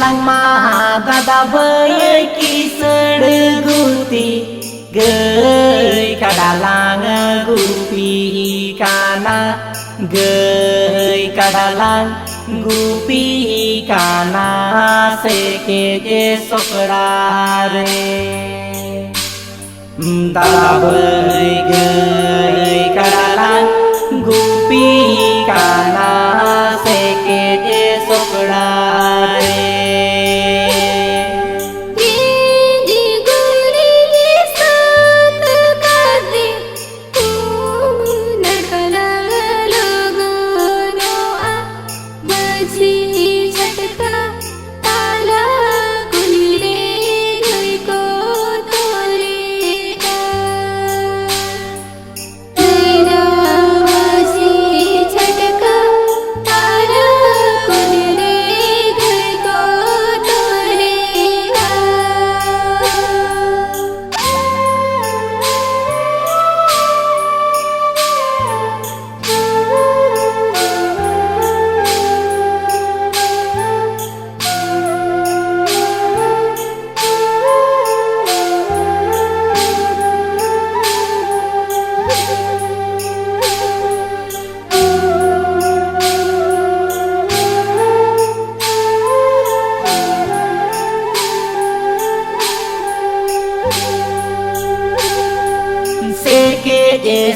lang madada bay kisad guti gay kadalang gupi kana gay kadalang gupi kana seke sokrare dabay gay kadalang gupi kana seke sokrare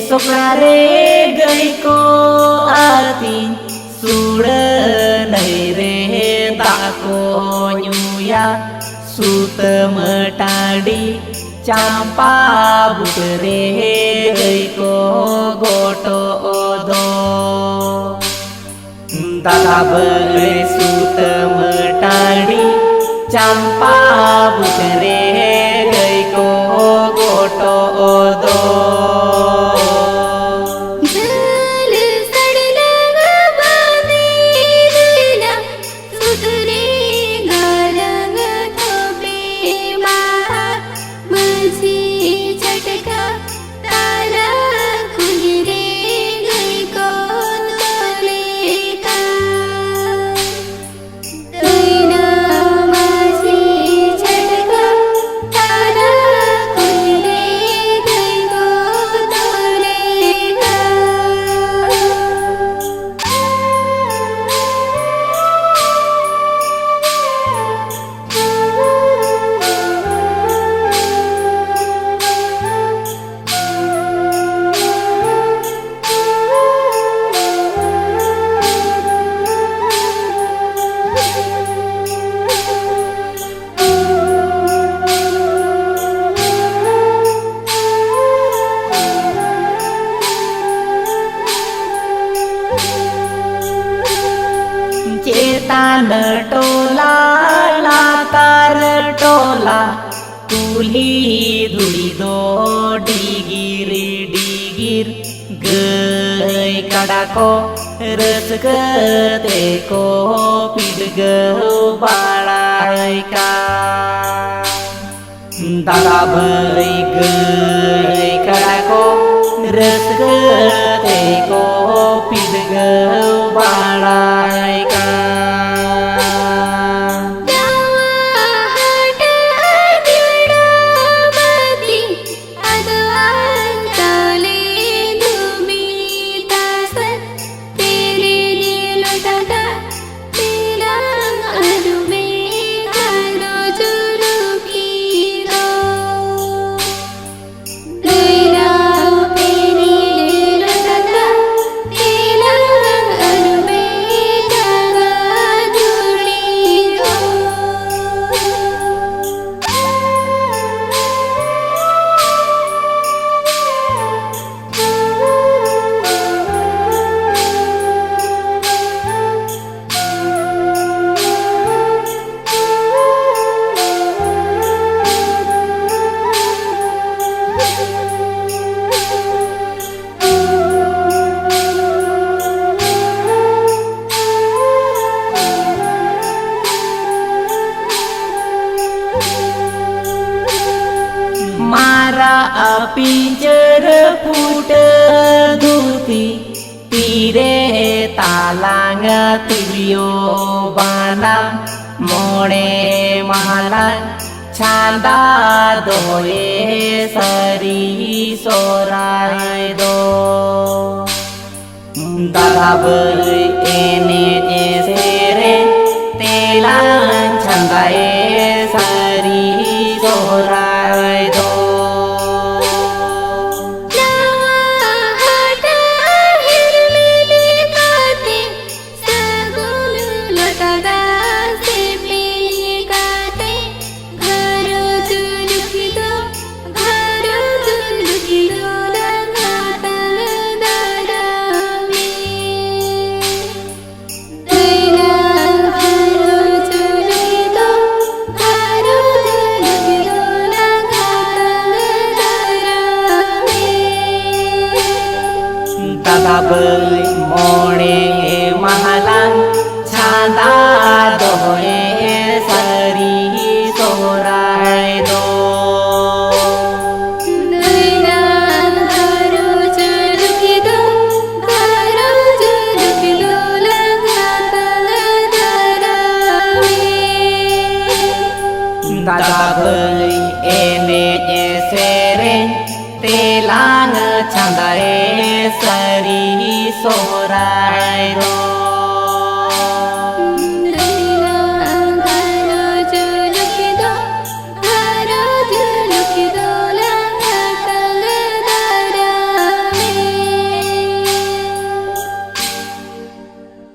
sokrare gay ko atin suda nai re tako nyuya sutamtadi champa butre gay ko goto odo dada bay sutamtadi champa butre gay ko goto odo चेतान टोला लातार टोला तुली धुली दो डिगिर डिगिर गय कड़ा को रस गते को पिद गौ बाड़ाई का दादा भई गय कड़ा को रस गते को पिद गौ बाड़ाई का पिंजर फूट धूती तीरे तालांग तुलियो बाना मोणे महला छांदा दोए सरी सोराय दो दादा बै एने एसेरे तेलान छंदाए सरी सोराय दो दादा बै मोणे महला छांदा दोए सरी सोराय दो दादा बै एने एसेरे तेलांग छंदाए सरी सोराय